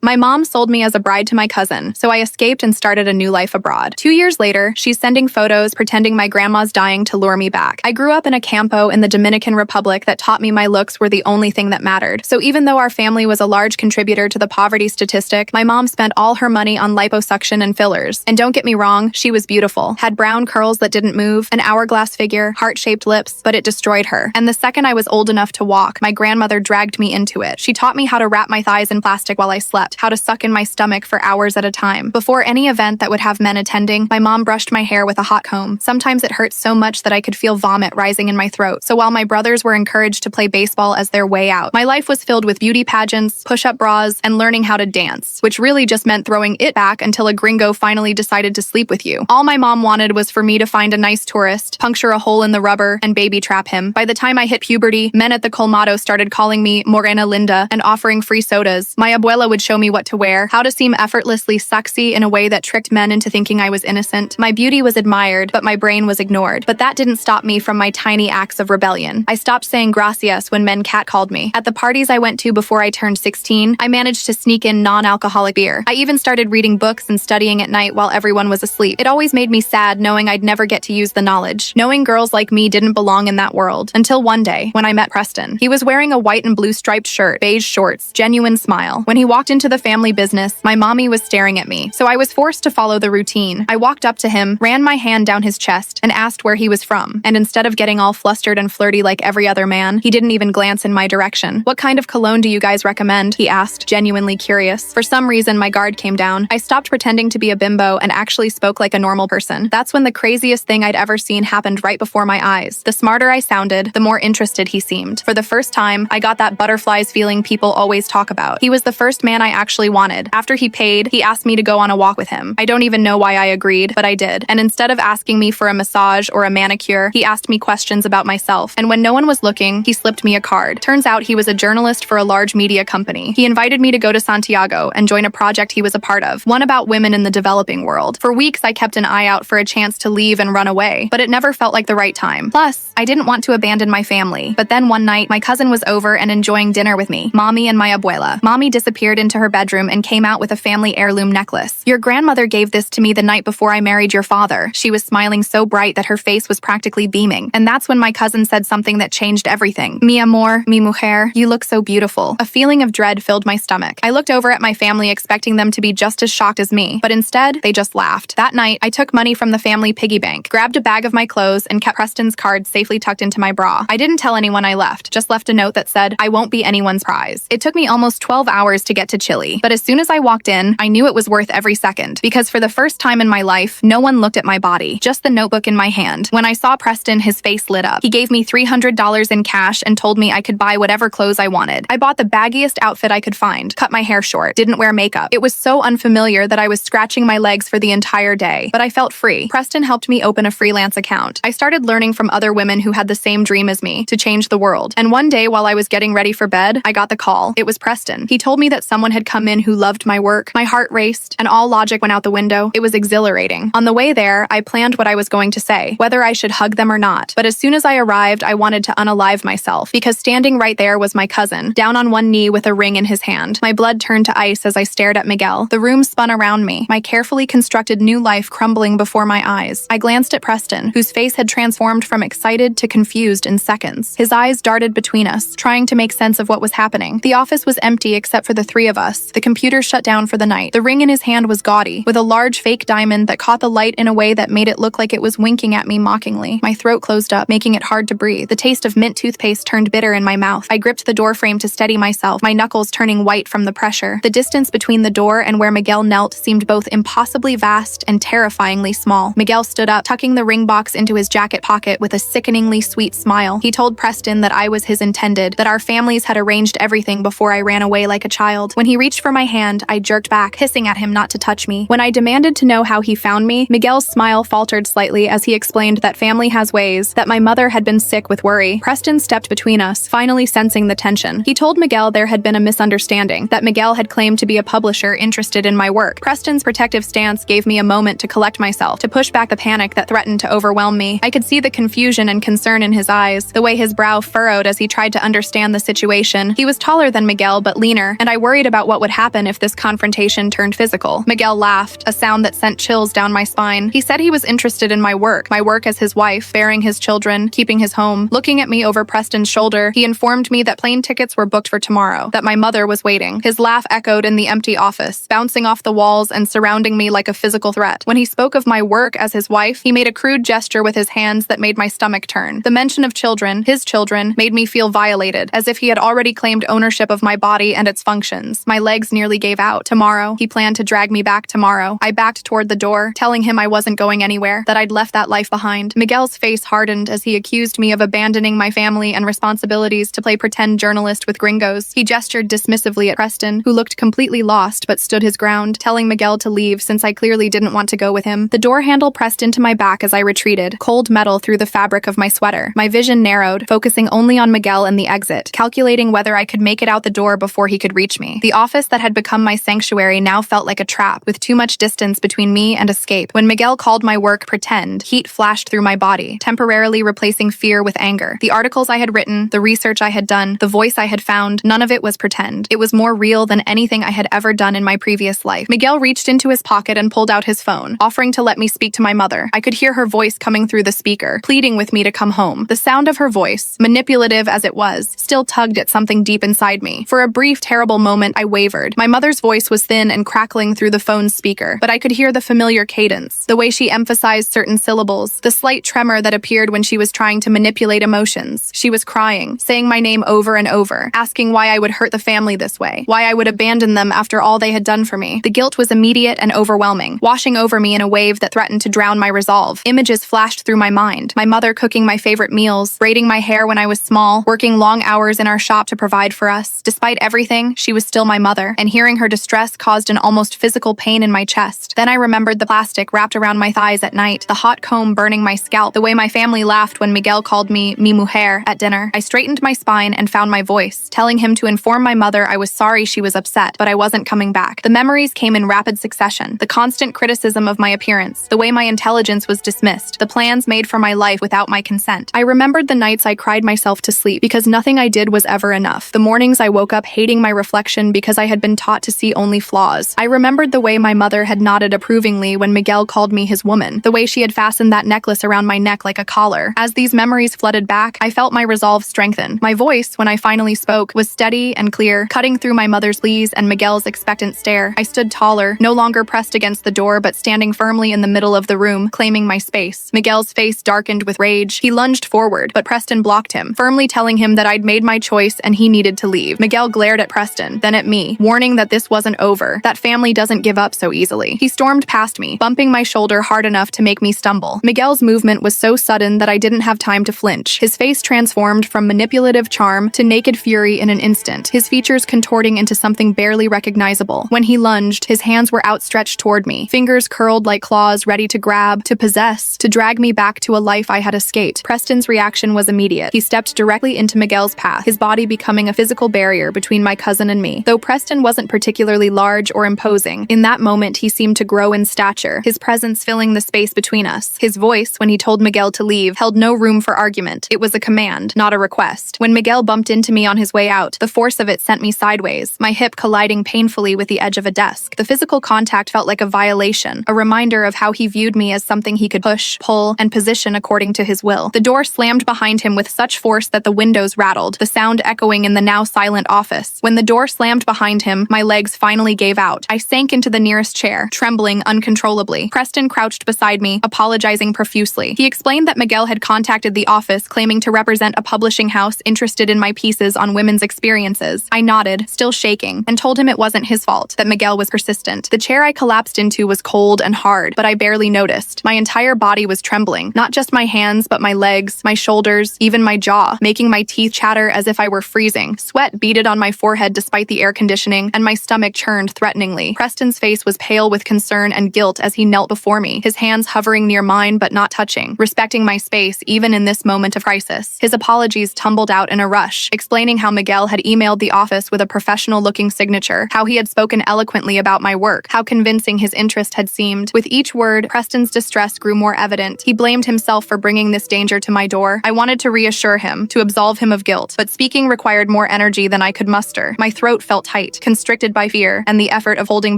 My mom sold me as a bride to my cousin, so I escaped and started a new life abroad. 2 years later, she's sending photos pretending my grandma's dying to lure me back. I grew up in a campo in the Dominican Republic that taught me my looks were the only thing that mattered. So even though our family was a large contributor to the poverty statistic, my mom spent all her money on liposuction and fillers. And don't get me wrong, she was beautiful. Had brown curls that didn't move, an hourglass figure, heart-shaped lips, but it destroyed her. And the second I was old enough to walk, my grandmother dragged me into it. She taught me how to wrap my thighs in plastic while I slept, how to suck in my stomach for hours at a time. Before any event that would have men attending, my mom brushed my hair with a hot comb. Sometimes it hurt so much that I could feel vomit rising in my throat. So while my brothers were encouraged to play baseball as their way out, my life was filled with beauty pageants, push-up bras, and learning how to dance, which really just meant throwing it back until a gringo finally decided to sleep with you. All my mom wanted was for me to find a nice tourist, puncture a hole in the rubber, and baby trap him. By the time I hit puberty, men at the colmado started calling me Morena Linda and offering free sodas. My abuela would show me what to wear, how to seem effortlessly sexy in a way that tricked men into thinking I was innocent. My beauty was admired, but my brain was ignored. But that didn't stop me from my tiny acts of rebellion. I stopped saying gracias when men catcalled me. At the parties I went to before I turned 16, I managed to sneak in non-alcoholic beer. I even started reading books and studying at night while everyone was asleep. It always made me sad knowing I'd never get to use the knowledge, knowing girls like me didn't belong in that world. Until one day, when I met Preston. He was wearing a white and blue striped shirt, beige shorts, genuine smile. When he walked into the family business, my mommy was staring at me, so I was forced to follow the routine. I walked up to him, ran my hand down his chest, and asked where he was from. And instead of getting all flustered and flirty like every other man, he didn't even glance in my direction. "What kind of cologne do you guys recommend?" he asked, genuinely curious. For some reason, my guard came down. I stopped pretending to be a bimbo and actually spoke like a normal person. That's when the craziest thing I'd ever seen happened right before my eyes. The smarter I sounded, the more interested he seemed. For the first time, I got that butterflies feeling people always talk about. He was the first man I actually wanted. After he paid, he asked me to go on a walk with him. I don't even know why I agreed, but I did. And instead of asking me for a massage or a manicure, he asked me questions about myself. And when no one was looking, he slipped me a card. Turns out he was a journalist for a large media company. He invited me to go to Santiago and join a project he was a part of, one about women in the developing world. For weeks, I kept an eye out for a chance to leave and run away, but it never felt like the right time. Plus, I didn't want to abandon my family. But then one night, my cousin was over and enjoying dinner with me, Mommy and my abuela. Mommy disappeared into her bedroom and came out with a family heirloom necklace. "Your grandmother gave this to me the night before I married your father." She was smiling so bright that her face was practically beaming. And that's when my cousin said something that changed everything. "Mi amor, mi mujer, you look so beautiful." A feeling of dread filled my stomach. I looked over at my family expecting them to be just as shocked as me, but instead, they just laughed. That night, I took money from the family piggy bank, grabbed a bag of my clothes, and kept Preston's card safely tucked into my bra. I didn't tell anyone I left, just left a note that said, "I won't be anyone's prize." It took me almost 12 hours to get to Chile, but as soon as I walked in, I knew it was worth every second, because for the first time in my life, no one looked at my body, just the notebook in my hand. When I saw Preston, his face lit up. He gave me $300 in cash and told me I could buy whatever clothes I wanted. I bought the baggiest outfit I could find, cut my hair short, didn't wear makeup. It was so unfamiliar that I was scratching my legs for the entire day, but I felt free. Preston helped me open a freelance account. I started learning from other women who had the same dream as me, to change the world. And one day while I was getting ready for bed, I got the call. It was Preston. He told me that someone had come in who loved my work. My heart raced, and all logic went out the window. It was exhilarating. On the way there, I planned what I was going to say, whether I should hug them or not. But as soon as I arrived, I wanted to unalive myself, because standing right there was my cousin, down on one knee with a ring in his hand. My blood turned to ice as I stared at Miguel. The room spun around me, my carefully constructed new life crumbling before my eyes. I glanced at Preston, whose face had transformed from excited to confused in seconds. His eyes darted between us, trying to make sense of what was happening. The office was empty except for the three of us. The computer shut down for the night. The ring in his hand was gaudy, with a large fake diamond that caught the light in a way that made it look like it was winking at me mockingly. My throat closed up, making it hard to breathe. The taste of mint toothpaste turned bitter in my mouth. I gripped the doorframe to steady myself, my knuckles turning white from the pressure. The distance between the door and where Miguel knelt seemed both impossibly vast and terrifyingly small. Miguel stood up, tucking the ring box into his jacket pocket with a sickeningly sweet smile. He told Preston that I was his intended, that our families had arranged everything before I ran away like a child. When he reached for my hand, I jerked back, hissing at him not to touch me. When I demanded to know how he found me, Miguel's smile faltered slightly as he explained that family has ways, that my mother had been sick with worry. Preston stepped between us, finally sensing the tension. He told Miguel there had been a misunderstanding, that Miguel had claimed to be a publisher interested in my work. Preston's protective stance gave me a moment to collect myself, to push back the panic that threatened to overwhelm me. I could see the confusion and concern in his eyes, the way his brow furrowed as he tried to understand the situation. He was taller than Miguel, but leaner, and I worried about what what would happen if this confrontation turned physical. Miguel laughed, a sound that sent chills down my spine. He said he was interested in my work as his wife, bearing his children, keeping his home. Looking at me over Preston's shoulder, he informed me that plane tickets were booked for tomorrow, that my mother was waiting. His laugh echoed in the empty office, bouncing off the walls and surrounding me like a physical threat. When he spoke of my work as his wife, he made a crude gesture with his hands that made my stomach turn. The mention of children, his children, made me feel violated, as if he had already claimed ownership of my body and its functions. My legs nearly gave out. Tomorrow, he planned to drag me back tomorrow. I backed toward the door, telling him I wasn't going anywhere, that I'd left that life behind. Miguel's face hardened as he accused me of abandoning my family and responsibilities to play pretend journalist with gringos. He gestured dismissively at Preston, who looked completely lost but stood his ground, telling Miguel to leave since I clearly didn't want to go with him. The door handle pressed into my back as I retreated, cold metal through the fabric of my sweater. My vision narrowed, focusing only on Miguel and the exit, calculating whether I could make it out the door before he could reach me. The office that had become my sanctuary now felt like a trap, with too much distance between me and escape. When Miguel called my work pretend, heat flashed through my body, temporarily replacing fear with anger. The articles I had written, the research I had done, the voice I had found, none of it was pretend. It was more real than anything I had ever done in my previous life. Miguel reached into his pocket and pulled out his phone, offering to let me speak to my mother. I could hear her voice coming through the speaker, pleading with me to come home. The sound of her voice, manipulative as it was, still tugged at something deep inside me. For a brief, terrible moment, I wavered. My mother's voice was thin and crackling through the phone's speaker, but I could hear the familiar cadence, the way she emphasized certain syllables, the slight tremor that appeared when she was trying to manipulate emotions. She was crying, saying my name over and over, asking why I would hurt the family this way, why I would abandon them after all they had done for me. The guilt was immediate and overwhelming, washing over me in a wave that threatened to drown my resolve. Images flashed through my mind. My mother cooking my favorite meals, braiding my hair when I was small, working long hours in our shop to provide for us. Despite everything, she was still my mother, and hearing her distress caused an almost physical pain in my chest. Then I remembered the plastic wrapped around my thighs at night, the hot comb burning my scalp, the way my family laughed when Miguel called me mi mujer at dinner. I straightened my spine and found my voice, telling him to inform my mother I was sorry she was upset, but I wasn't coming back. The memories came in rapid succession, the constant criticism of my appearance, the way my intelligence was dismissed, the plans made for my life without my consent. I remembered the nights I cried myself to sleep because nothing I did was ever enough. The mornings I woke up hating my reflection because I had been taught to see only flaws. I remembered the way my mother had nodded approvingly when Miguel called me his woman, the way she had fastened that necklace around my neck like a collar. As these memories flooded back, I felt my resolve strengthen. My voice, when I finally spoke, was steady and clear, cutting through my mother's pleas and Miguel's expectant stare. I stood taller, no longer pressed against the door but standing firmly in the middle of the room, claiming my space. Miguel's face darkened with rage. He lunged forward, but Preston blocked him, firmly telling him that I'd made my choice and he needed to leave. Miguel glared at Preston, then at me, warning that this wasn't over, that family doesn't give up so easily. He stormed past me, bumping my shoulder hard enough to make me stumble. Miguel's movement was so sudden that I didn't have time to flinch. His face transformed from manipulative charm to naked fury in an instant, his features contorting into something barely recognizable. When he lunged, his hands were outstretched toward me, fingers curled like claws ready to grab, to possess, to drag me back to a life I had escaped. Preston's reaction was immediate. He stepped directly into Miguel's path, his body becoming a physical barrier between my cousin and me. Though Preston wasn't particularly large or imposing, in that moment he seemed to grow in stature, his presence filling the space between us. His voice, when he told Miguel to leave, held no room for argument. It was a command, not a request. When Miguel bumped into me on his way out, the force of it sent me sideways, my hip colliding painfully with the edge of a desk. The physical contact felt like a violation, a reminder of how he viewed me as something he could push, pull, and position according to his will. The door slammed behind him with such force that the windows rattled, the sound echoing in the now silent office. When the door slammed behind him, my legs finally gave out. I sank into the nearest chair, trembling uncontrollably. Preston crouched beside me, apologizing profusely. He explained that Miguel had contacted the office claiming to represent a publishing house interested in my pieces on women's experiences. I nodded, still shaking, and told him it wasn't his fault, that Miguel was persistent. The chair I collapsed into was cold and hard, but I barely noticed. My entire body was trembling, not just my hands, but my legs, my shoulders, even my jaw, making my teeth chatter as if I were freezing. Sweat beaded on my forehead despite the air conditioning, and my stomach churned threateningly. Preston's face was pale with concern and guilt as he knelt before me, his hands hovering near mine but not touching, respecting my space even in this moment of crisis. His apologies tumbled out in a rush, explaining how Miguel had emailed the office with a professional-looking signature, how he had spoken eloquently about my work, how convincing his interest had seemed. With each word, Preston's distress grew more evident. He blamed himself for bringing this danger to my door. I wanted to reassure him, to absolve him of guilt, but speaking required more energy than I could muster. My throat felt tight. tight, constricted by fear and the effort of holding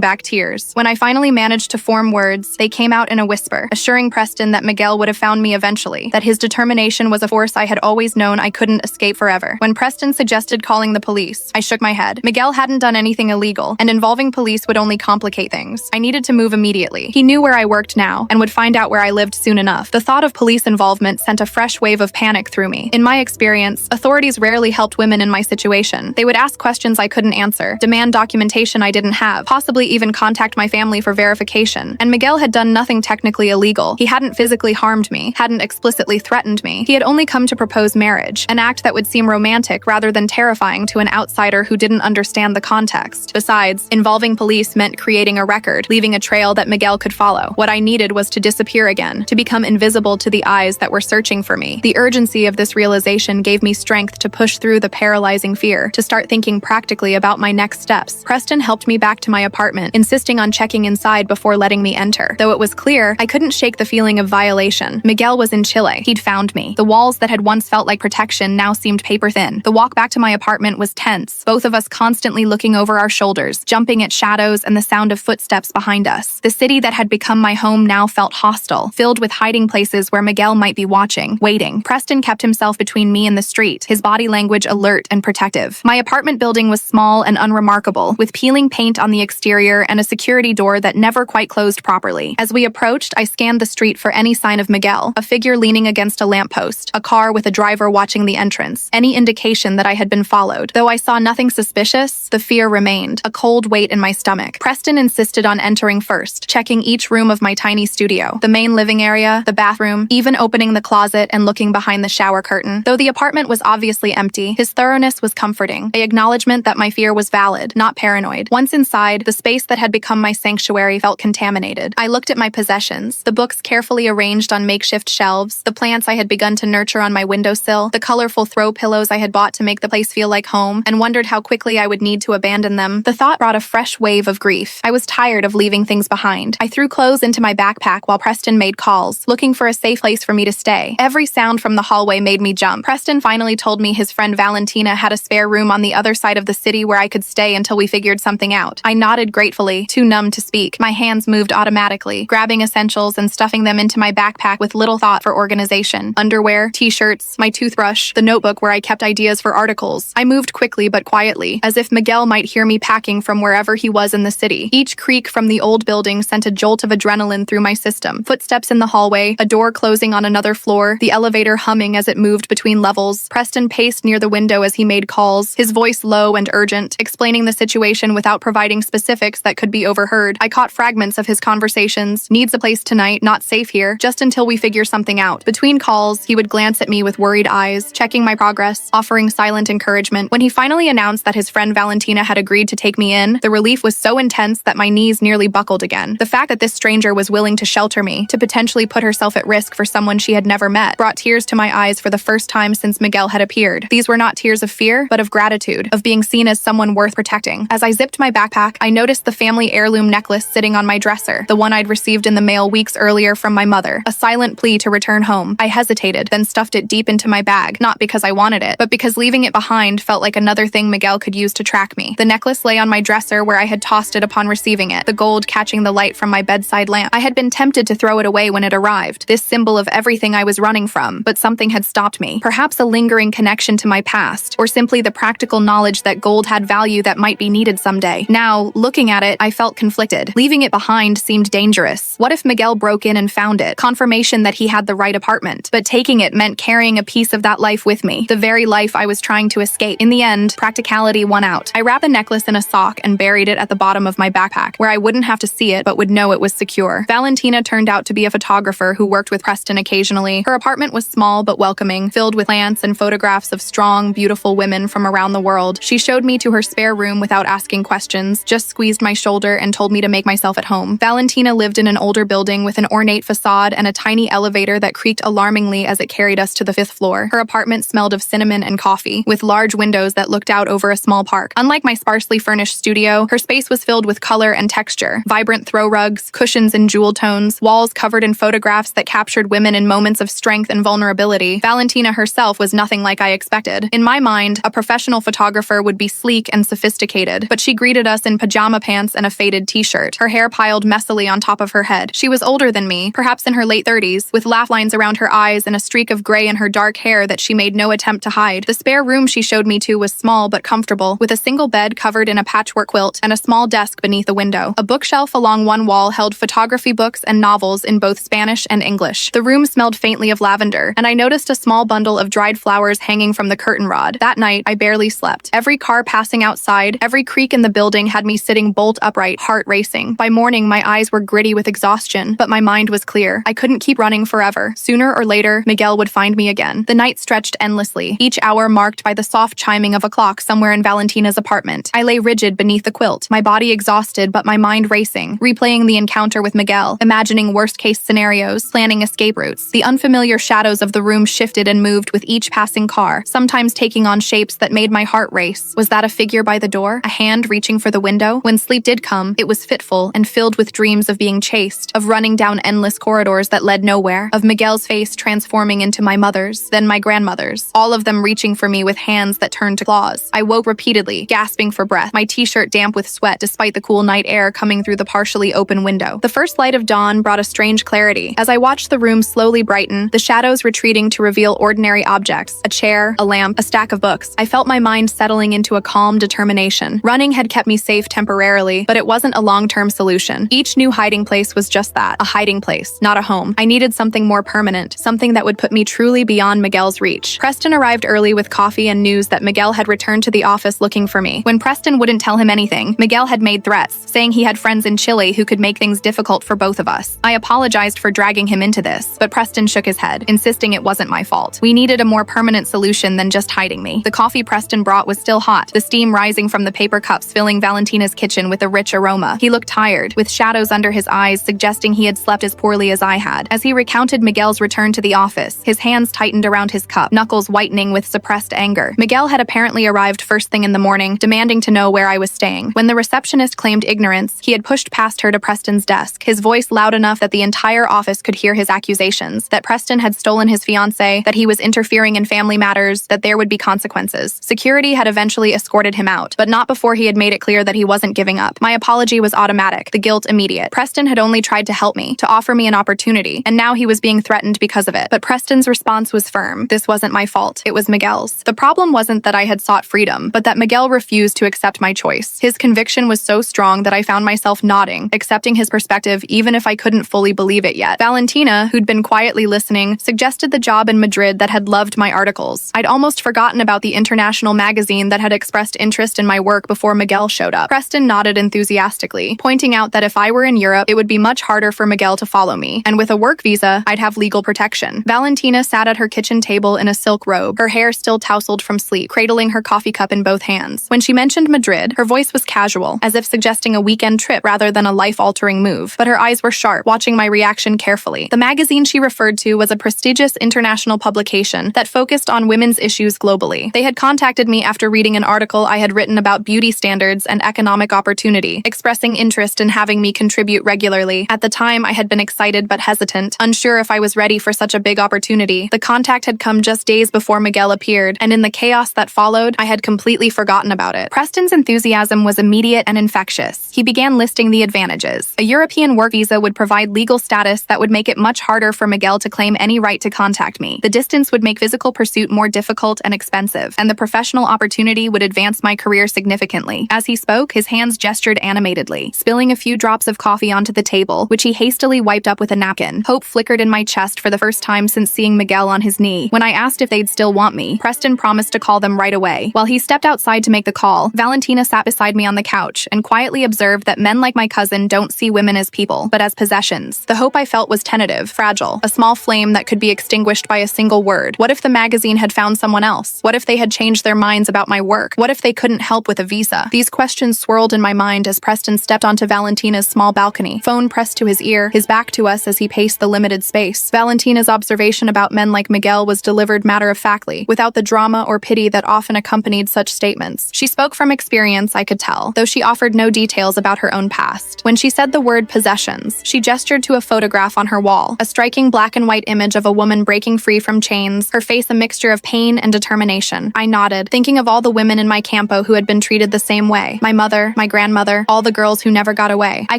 back tears. When I finally managed to form words, they came out in a whisper, assuring Preston that Miguel would have found me eventually, that his determination was a force I had always known I couldn't escape forever. When Preston suggested calling the police, I shook my head. Miguel hadn't done anything illegal, and involving police would only complicate things. I needed to move immediately. He knew where I worked now, and would find out where I lived soon enough. The thought of police involvement sent a fresh wave of panic through me. In my experience, authorities rarely helped women in my situation. They would ask questions I couldn't answer, demand documentation I didn't have, possibly even contact my family for verification. And Miguel had done nothing technically illegal. He hadn't physically harmed me, hadn't explicitly threatened me. He had only come to propose marriage, an act that would seem romantic rather than terrifying to an outsider who didn't understand the context. Besides, involving police meant creating a record, leaving a trail that Miguel could follow. What I needed was to disappear again, to become invisible to the eyes that were searching for me. The urgency of this realization gave me strength to push through the paralyzing fear, to start thinking practically about my next steps. Preston helped me back to my apartment, insisting on checking inside before letting me enter. Though it was clear, I couldn't shake the feeling of violation. Miguel was in Chile. He'd found me. The walls that had once felt like protection now seemed paper thin. The walk back to my apartment was tense, both of us constantly looking over our shoulders, jumping at shadows and the sound of footsteps behind us. The city that had become my home now felt hostile, filled with hiding places where Miguel might be watching, waiting. Preston kept himself between me and the street, his body language alert and protective. My apartment building was small and unremarkable, with peeling paint on the exterior and a security door that never quite closed properly. As we approached, I scanned the street for any sign of Miguel, a figure leaning against a lamppost, a car with a driver watching the entrance, any indication that I had been followed. Though I saw nothing suspicious, the fear remained, a cold weight in my stomach. Preston insisted on entering first, checking each room of my tiny studio, the main living area, the bathroom, even opening the closet and looking behind the shower curtain. Though the apartment was obviously empty, his thoroughness was comforting, an acknowledgement that my fear was valid, not paranoid. Once inside, the space that had become my sanctuary felt contaminated. I looked at my possessions, the books carefully arranged on makeshift shelves, the plants I had begun to nurture on my windowsill, the colorful throw pillows I had bought to make the place feel like home, and wondered how quickly I would need to abandon them. The thought brought a fresh wave of grief. I was tired of leaving things behind. I threw clothes into my backpack while Preston made calls, looking for a safe place for me to stay. Every sound from the hallway made me jump. Preston finally told me his friend Valentina had a spare room on the other side of the city where I could stay until we figured something out. I nodded gratefully, too numb to speak. My hands moved automatically, grabbing essentials and stuffing them into my backpack with little thought for organization. Underwear, t-shirts, my toothbrush, the notebook where I kept ideas for articles. I moved quickly but quietly, as if Miguel might hear me packing from wherever he was in the city. Each creak from the old building sent a jolt of adrenaline through my system. Footsteps in the hallway, a door closing on another floor, the elevator humming as it moved between levels. Preston paced near the window as he made calls, his voice low and urgent, explaining the situation without providing specifics that could be overheard. I caught fragments of his conversations. Needs a place tonight, not safe here, just until we figure something out. Between calls, he would glance at me with worried eyes, checking my progress, offering silent encouragement. When he finally announced that his friend Valentina had agreed to take me in, the relief was so intense that my knees nearly buckled again. The fact that this stranger was willing to shelter me, to potentially put herself at risk for someone she had never met, brought tears to my eyes for the first time since Miguel had appeared. These were not tears of fear, but of gratitude, of being seen as someone worth protecting. As I zipped my backpack, I noticed the family heirloom necklace sitting on my dresser, the one I'd received in the mail weeks earlier from my mother, a silent plea to return home. I hesitated, then stuffed it deep into my bag, not because I wanted it, but because leaving it behind felt like another thing Miguel could use to track me. The necklace lay on my dresser where I had tossed it upon receiving it, the gold catching the light from my bedside lamp. I had been tempted to throw it away when it arrived, this symbol of everything I was running from, but something had stopped me. Perhaps a lingering connection to my past, or simply the practical knowledge that gold had value that might be needed someday. Now, looking at it, I felt conflicted. Leaving it behind seemed dangerous. What if Miguel broke in and found it? Confirmation that he had the right apartment. But taking it meant carrying a piece of that life with me, the very life I was trying to escape. In the end, practicality won out. I wrapped the necklace in a sock and buried it at the bottom of my backpack, where I wouldn't have to see it but would know it was secure. Valentina turned out to be a photographer who worked with Preston occasionally. Her apartment was small but welcoming, filled with plants and photographs of strong, beautiful women from around the world. She showed me to her spare room without asking questions, just squeezed my shoulder and told me to make myself at home. Valentina lived in an older building with an ornate facade and a tiny elevator that creaked alarmingly as it carried us to the 5th floor. Her apartment smelled of cinnamon and coffee, with large windows that looked out over a small park. Unlike my sparsely furnished studio, her space was filled with color and texture, vibrant throw rugs, cushions in jewel tones, walls covered in photographs that captured women in moments of strength and vulnerability. Valentina herself was nothing like I expected. In my mind, a professional photographer would be sleek and sophisticated, but she greeted us in pajama pants and a faded t-shirt, her hair piled messily on top of her head. She was older than me, perhaps in her late 30s, with laugh lines around her eyes and a streak of gray in her dark hair that she made no attempt to hide. The spare room she showed me to was small but comfortable, with a single bed covered in a patchwork quilt and a small desk beneath a window. A bookshelf along one wall held photography books and novels in both Spanish and English. The room smelled faintly of lavender, and I noticed a small bundle of dried flowers hanging from the curtain rod. That night, I barely slept. Every car passing outside, every creak in the building had me sitting bolt upright, heart racing. By morning, my eyes were gritty with exhaustion, but my mind was clear. I couldn't keep running forever. Sooner or later, Miguel would find me again. The night stretched endlessly, each hour marked by the soft chiming of a clock somewhere in Valentina's apartment. I lay rigid beneath the quilt, my body exhausted but my mind racing, replaying the encounter with Miguel, imagining worst-case scenarios, planning escape routes. The unfamiliar shadows of the room shifted and moved with each passing car, sometimes taking on shapes that made my heart race. Was that a figure by the door? A hand reaching for the window? When sleep did come, it was fitful and filled with dreams of being chased, of running down endless corridors that led nowhere, of Miguel's face transforming into my mother's, then my grandmother's, all of them reaching for me with hands that turned to claws. I woke repeatedly, gasping for breath, my t-shirt damp with sweat despite the cool night air coming through the partially open window. The first light of dawn brought a strange clarity. As I watched the room slowly brighten, the shadows retreating to reveal ordinary objects, a chair, a lamp, a stack of books, I felt my mind settling into a calm determination. Running had kept me safe temporarily, but it wasn't a long-term solution. Each new hiding place was just that, a hiding place, not a home. I needed something more permanent, something that would put me truly beyond Miguel's reach. Preston arrived early with coffee and news that Miguel had returned to the office looking for me. When Preston wouldn't tell him anything, Miguel had made threats, saying he had friends in Chile who could make things difficult for both of us. I apologized for dragging him into this, but Preston shook his head, insisting it wasn't my fault. We needed a more permanent solution than just hiding me. The coffee Preston brought was still hot, the steam rising from the paper cups filling Valentina's kitchen with a rich aroma. He looked tired, with shadows under his eyes suggesting he had slept as poorly as I had. As he recounted Miguel's return to the office, his hands tightened around his cup, knuckles whitening with suppressed anger. Miguel had apparently arrived first thing in the morning, demanding to know where I was staying. When the receptionist claimed ignorance, he had pushed past her to Preston's desk, his voice loud enough that the entire office could hear his accusations, that Preston had stolen his fiancée, that he was interfering in family matters, that there would be consequences. Security had eventually escorted him out, but not before he had made it clear that he wasn't giving up. My apology was automatic, the guilt immediate. Preston had only tried to help me, to offer me an opportunity, and now he was being threatened because of it. But Preston's response was firm. This wasn't my fault. It was Miguel's. The problem wasn't that I had sought freedom, but that Miguel refused to accept my choice. His conviction was so strong that I found myself nodding, accepting his perspective even if I couldn't fully believe it yet. Valentina, who'd been quietly listening, suggested the job in Madrid that had loved my articles. I'd almost forgotten about the international magazine that had expressed interest in my work before Miguel showed up. Preston nodded enthusiastically, pointing out that if I were in Europe, it would be much harder for Miguel to follow me, and with a work visa, I'd have legal protection. Valentina sat at her kitchen table in a silk robe, her hair still tousled from sleep, cradling her coffee cup in both hands. When she mentioned Madrid, her voice was casual, as if suggesting a weekend trip rather than a life-altering move, but her eyes were sharp, watching my reaction carefully. The magazine she referred to was a prestigious international publication that focused on women's issues globally. They had contacted me after reading an article I had written about beauty standards and economic opportunity, expressing interest in having me contribute regularly. At the time, I had been excited but hesitant, unsure if I was ready for such a big opportunity. The contact had come just days before Miguel appeared, and in the chaos that followed, I had completely forgotten about it. Preston's enthusiasm was immediate and infectious. He began listing the advantages. A European work visa would provide legal status that would make it much harder for Miguel to claim any right to contact me. The distance would make physical pursuit more difficult and expensive, and the professional opportunity would advance my career significantly. As he spoke, his hands gestured animatedly, spilling a few drops of coffee onto the table, which he hastily wiped up with a napkin. Hope flickered in my chest for the first time since seeing Miguel on his knee. When I asked if they'd still want me, Preston promised to call them right away. While he stepped outside to make the call, Valentina sat beside me on the couch and quietly observed that men like my cousin don't see women as people, but as possessions. The hope I felt was tentative, fragile, a small flame that could be extinguished by a single word. What if the magazine had found someone else? What if they had changed their minds about my work? What if they couldn't help with a visa? These questions swirled in my mind as Preston stepped onto Valentina's small balcony, phone pressed to his ear, his back to us as he paced the limited space. Valentina's observation about men like Miguel was delivered matter-of-factly, without the drama or pity that often accompanied such statements. She spoke from experience, I could tell, though she offered no details about her own past. When she said the word possessions, she gestured to a photograph on her wall, a striking black and white image of a woman breaking free from chains, her face a mixture of pain and determination. I nodded, thinking of all the women in my campo campo who had been treated the same way. My mother, my grandmother, all the girls who never got away. I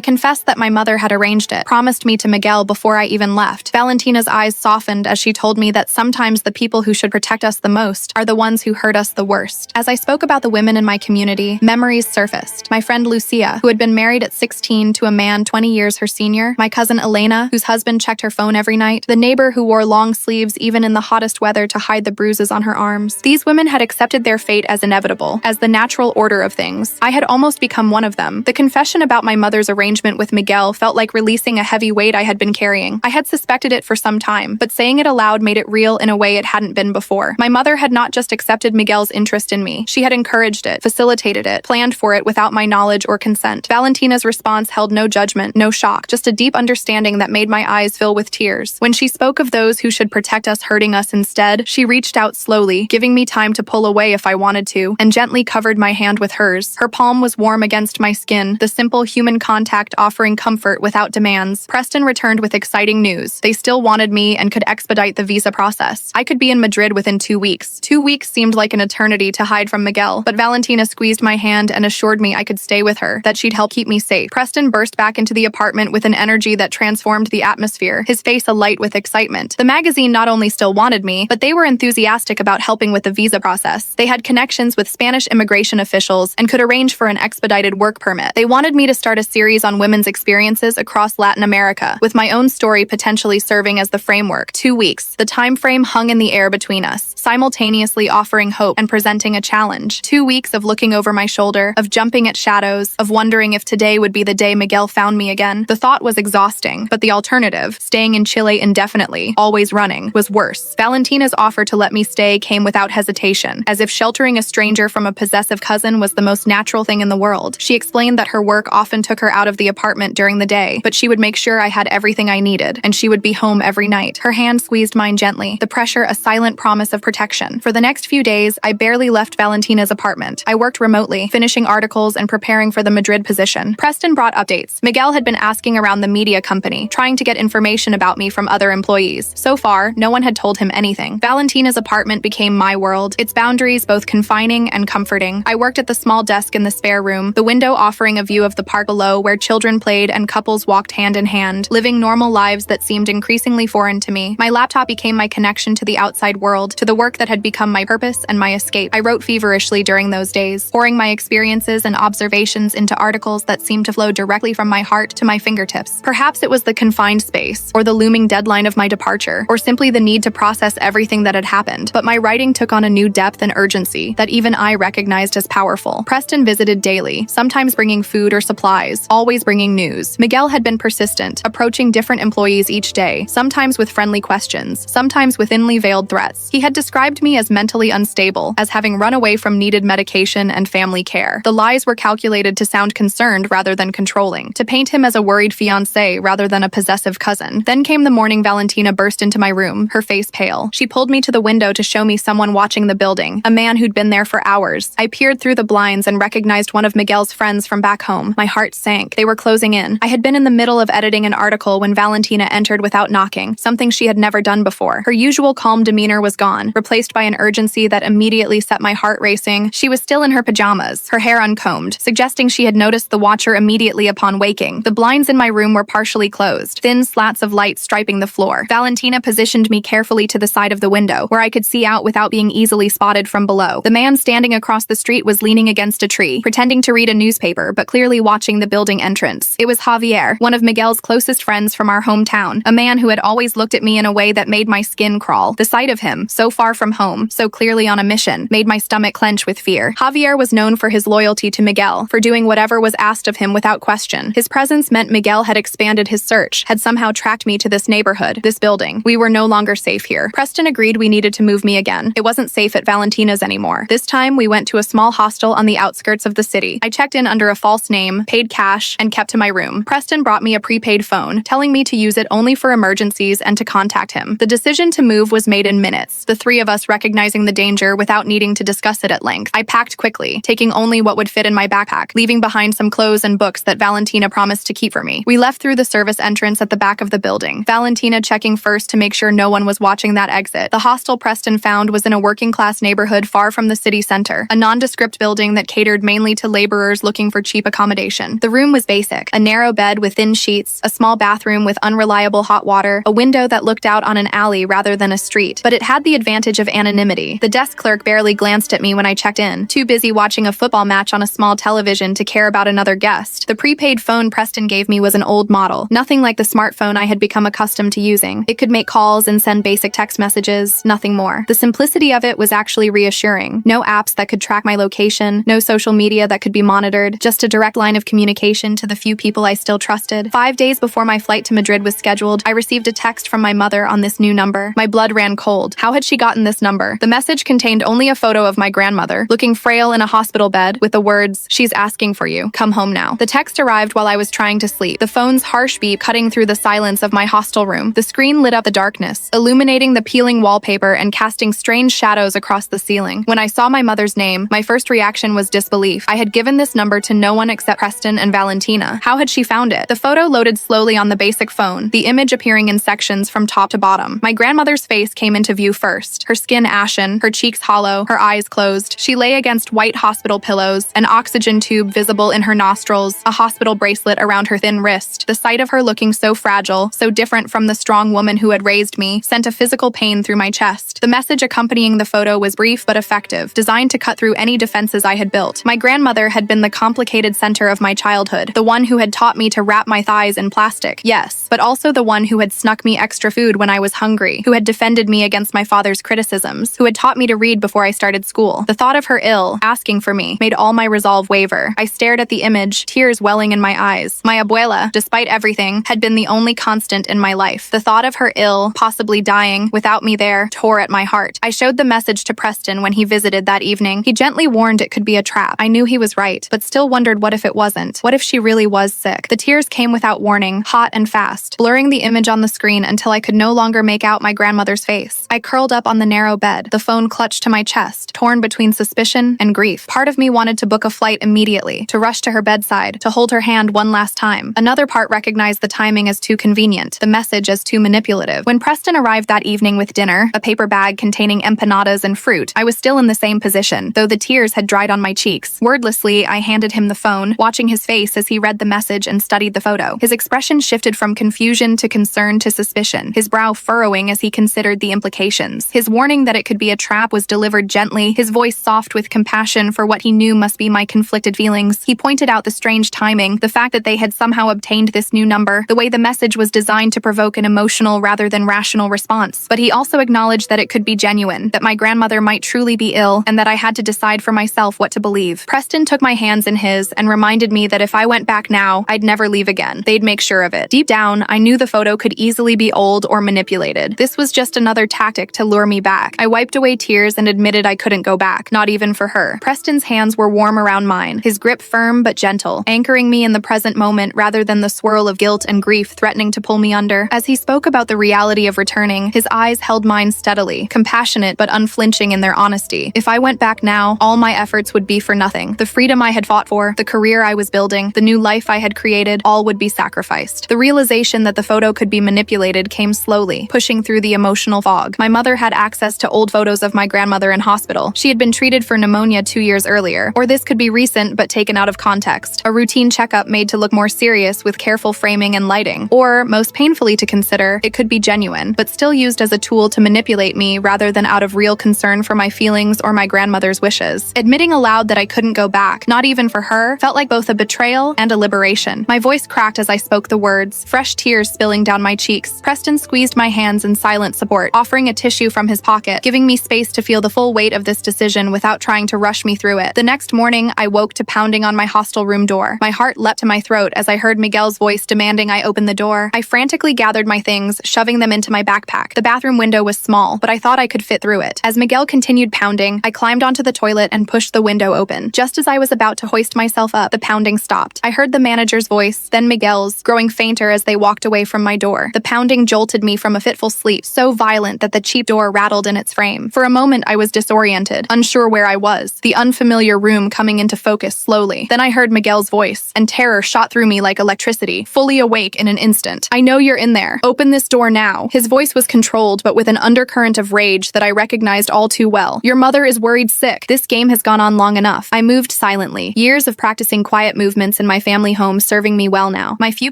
confessed that my mother had arranged it, promised me to Miguel before I even left. Valentina's eyes softened as she told me that sometimes the people who should protect us the most are the ones who hurt us the worst. As I spoke about the women in my community, memories surfaced. My friend Lucia, who had been married at 16 to a man 20 years her senior, my cousin Elena, whose husband checked her phone every night, the neighbor who wore long sleeves even in the hottest weather to hide the bruises on her arms. These women had accepted their fate as inevitable, as the natural order of things. I had almost become one of them. The confession about my mother's arrangement with Miguel felt like releasing a heavy weight I had been carrying. I had suspected it for some time, but saying it aloud made it real in a way it hadn't been before. My mother had not just accepted Miguel's interest in me, she had encouraged it, facilitated it, planned for it without my knowledge or consent. Valentina's response held no judgment, no shock, just a deep understanding that made my eyes fill with tears. When she spoke of those who should protect us hurting us instead, she reached out slowly, giving me time to pull away if I wanted to, and gently covered my hand with hers. Her palm was warm against my skin, the simple human contact offering comfort without demands. Preston returned with exciting news. They still wanted me and could expedite the visa process. I could be in Madrid within 2 weeks. 2 weeks seemed like an eternity to hide from Miguel, but Valentina squeezed my hand and assured me I could stay with her, that she'd help keep me safe. Preston burst back into the apartment with an energy that transformed the atmosphere, his face alight with excitement. The magazine not only still wanted me, but they were enthusiastic about helping with the visa process. They had connections with Spanish immigration officials and could arrange for an expedited work permit. They wanted me to start a series on women's experiences across Latin America, with my own story potentially serving as the framework. 2 weeks. The time frame hung in the air between us, simultaneously offering hope and presenting a challenge. 2 weeks of looking over my shoulder, of jumping at shadows, of wondering if today would be the day Miguel found me again. The thought was exhausting, but the alternative, staying in Chile indefinitely, always running, was worse. Valentina's offer to let me stay came without hesitation, as if sheltering a stranger from a possessive cousin was the most natural thing in the world. She explained that her work often took her out of the apartment during the day, but she would make sure I had everything I needed, and she would be home every night. Her hand squeezed mine gently, the pressure a silent promise of protection. For the next few days, I barely left Valentina's apartment. I worked remotely, finishing articles and preparing for the Madrid position. Preston brought updates. Miguel had been asking around the media company, trying to get information about me from other employees. So far, no one had told him anything. Valentina's apartment became my world, its boundaries both confining and comforting. I worked at the small desk in the spare room, the window offering a view of the park below where children played and couples walked hand in hand, living normal lives that seemed increasingly foreign to me. My laptop became my connection to the outside world, to the work that had become my purpose and my escape. I wrote feverishly during those days, pouring my experiences and observations into articles that seemed to flow directly from my heart to my fingertips. Perhaps it was the confined space, or the looming deadline of my departure, or simply the need to process everything that had happened, but my writing took on a new depth and urgency that even I recognized as powerful. Preston visited daily, sometimes bringing food or supplies, always bringing news. Miguel had been persistent, approaching different employees each day, sometimes with friendly questions, sometimes with thinly veiled threats. He had described me as mentally unstable, as having run away from needed medication and family care. The lies were calculated to sound concerned rather than controlling, to paint him as a worried fiancé rather than a possessive cousin. Then came the morning Valentina burst into my room, her face pale. She pulled me to the window to show me someone watching the building, a man who'd been there for hours. I peered through the blinds and recognized one of Miguel's friends from back home. My heart sank. They were closing in. I had been in the middle of editing an article when Valentina entered without knocking, something she had never done before. Her usual calm demeanor was gone, replaced by an urgency that immediately set my heart racing. She was still in her pajamas, her hair uncombed, suggesting she had noticed the watcher immediately upon waking. The blinds in my room were partially closed, thin slats of light striping the floor. Valentina positioned me carefully to the side of the window, where I could see out without being easily spotted from below. The man standing across the street was leaning against a tree, pretending to read a newspaper, but clearly watching the building entrance. It was Javier, one of Miguel's closest friends from our hometown, a man who had always looked at me in a way that made my skin crawl. The sight of him, so far from home, so clearly on a mission, made my stomach clench with fear. Javier was known for his loyalty to Miguel, for doing whatever was asked of him without question. His presence meant Miguel had expanded his search, had somehow tracked me to this neighborhood, this building. We were no longer safe here. Preston agreed we needed to move me again. It wasn't safe at Valentina's anymore. This time, we went to a small hostel on the outskirts of the city. I checked in under a false name, paid cash, and kept to my room. Preston brought me a prepaid phone, telling me to use it only for emergencies and to contact him. The decision to move was made in minutes. The three three of us recognizing the danger without needing to discuss it at length. I packed quickly, taking only what would fit in my backpack, leaving behind some clothes and books that Valentina promised to keep for me. We left through the service entrance at the back of the building, Valentina checking first to make sure no one was watching that exit. The hostel Preston found was in a working-class neighborhood far from the city center, a nondescript building that catered mainly to laborers looking for cheap accommodation. The room was basic, a narrow bed with thin sheets, a small bathroom with unreliable hot water, a window that looked out on an alley rather than a street. But it had the advantage of anonymity. The desk clerk barely glanced at me when I checked in, too busy watching a football match on a small television to care about another guest. The prepaid phone Preston gave me was an old model, nothing like the smartphone I had become accustomed to using. It could make calls and send basic text messages, nothing more. The simplicity of it was actually reassuring. No apps that could track my location, no social media that could be monitored, just a direct line of communication to the few people I still trusted. 5 days before my flight to Madrid was scheduled, I received a text from my mother on this new number. My blood ran cold. How had she gotten this number? The message contained only a photo of my grandmother, looking frail in a hospital bed, with the words, "She's asking for you. Come home now." The text arrived while I was trying to sleep, the phone's harsh beep cutting through the silence of my hostel room. The screen lit up the darkness, illuminating the peeling wallpaper and casting strange shadows across the ceiling. When I saw my mother's name, my first reaction was disbelief. I had given this number to no one except Preston and Valentina. How had she found it? The photo loaded slowly on the basic phone, the image appearing in sections from top to bottom. My grandmother's face came into view first, her skin ashen, her cheeks hollow, her eyes closed. She lay against white hospital pillows, an oxygen tube visible in her nostrils, a hospital bracelet around her thin wrist. The sight of her looking so fragile, so different from the strong woman who had raised me, sent a physical pain through my chest. The message accompanying the photo was brief but effective, designed to cut through any defenses I had built. My grandmother had been the complicated center of my childhood, the one who had taught me to wrap my thighs in plastic, yes, but also the one who had snuck me extra food when I was hungry, who had defended me against my father's criticisms, who had taught me to read before I started school. The thought of her ill, asking for me, made all my resolve waver. I stared at the image, tears welling in my eyes. My abuela, despite everything, had been the only constant in my life. The thought of her ill, possibly dying, without me there, tore at my heart. I showed the message to Preston when he visited that evening. He gently warned it could be a trap. I knew he was right, but still wondered what if it wasn't. What if she really was sick? The tears came without warning, hot and fast, blurring the image on the screen until I could no longer make out my grandmother's face. I curled up on the narrow bed, the phone clutched to my chest, torn between suspicion and grief. Part of me wanted to book a flight immediately, to rush to her bedside, to hold her hand one last time. Another part recognized the timing as too convenient, the message as too manipulative. When Preston arrived that evening with dinner, a paper bag containing empanadas and fruit, I was still in the same position, though the tears had dried on my cheeks. Wordlessly, I handed him the phone, watching his face as he read the message and studied the photo. His expression shifted from confusion to concern to suspicion, his brow furrowing as he considered the implications. His warning that it could be a trap was delivered gently, his voice soft with compassion for what he knew must be my conflicted feelings. He pointed out the strange timing, the fact that they had somehow obtained this new number, the way the message was designed to provoke an emotional rather than rational response. But he also acknowledged that it could be genuine, that my grandmother might truly be ill, and that I had to decide for myself what to believe. Preston took my hands in his and reminded me that if I went back now, I'd never leave again. They'd make sure of it. Deep down, I knew the photo could easily be old or manipulated. This was just another tactic to lure me back. I wiped away tears and admitted I couldn't go back, not even for her. Preston's hands were warm around mine, his grip firm but gentle, anchoring me in the present moment rather than the swirl of guilt and grief threatening to pull me under. As he spoke about the reality of returning, his eyes held mine steadily, compassionate but unflinching in their honesty. If I went back now, all my efforts would be for nothing. The freedom I had fought for, the career I was building, the new life I had created, all would be sacrificed. The realization that the photo could be manipulated came slowly, pushing through the emotional fog. My mother had access to old photos of my grandmother in hospital. She had been treated for pneumonia 2 years earlier. Or this could be recent but taken out of context. A routine checkup made to look more serious with careful framing and lighting. Or, most painfully to consider, it could be genuine, but still used as a tool to manipulate me rather than out of real concern for my feelings or my grandmother's wishes. Admitting aloud that I couldn't go back, not even for her, felt like both a betrayal and a liberation. My voice cracked as I spoke the words, fresh tears spilling down my cheeks. Preston squeezed my hands in silent support, offering a tissue from his pocket, giving me space to feel the full weight of this decision without trying to rush me through it. The next morning, I woke to pounding on my hostel room door. My heart leapt to my throat as I heard Miguel's voice demanding I open the door. I frantically gathered my things, shoving them into my backpack. The bathroom window was small, but I thought I could fit through it. As Miguel continued pounding, I climbed onto the toilet and pushed the window open. Just as I was about to hoist myself up, the pounding stopped. I heard the manager's voice, then Miguel's, growing fainter as they walked away from my door. The pounding jolted me from a fitful sleep, so violent that the cheap door rattled in its frame. For a moment, I was disoriented, unsure where I was, the unfamiliar room coming into focus slowly. Then I heard Miguel's voice, and terror shot through me like electricity, fully awake in an instant. "I know you're in there. Open this door now." His voice was controlled, but with an undercurrent of rage that I recognized all too well. "Your mother is worried sick. This game has gone on long enough." I moved silently. Years of practicing quiet movements in my family home serving me well now. My few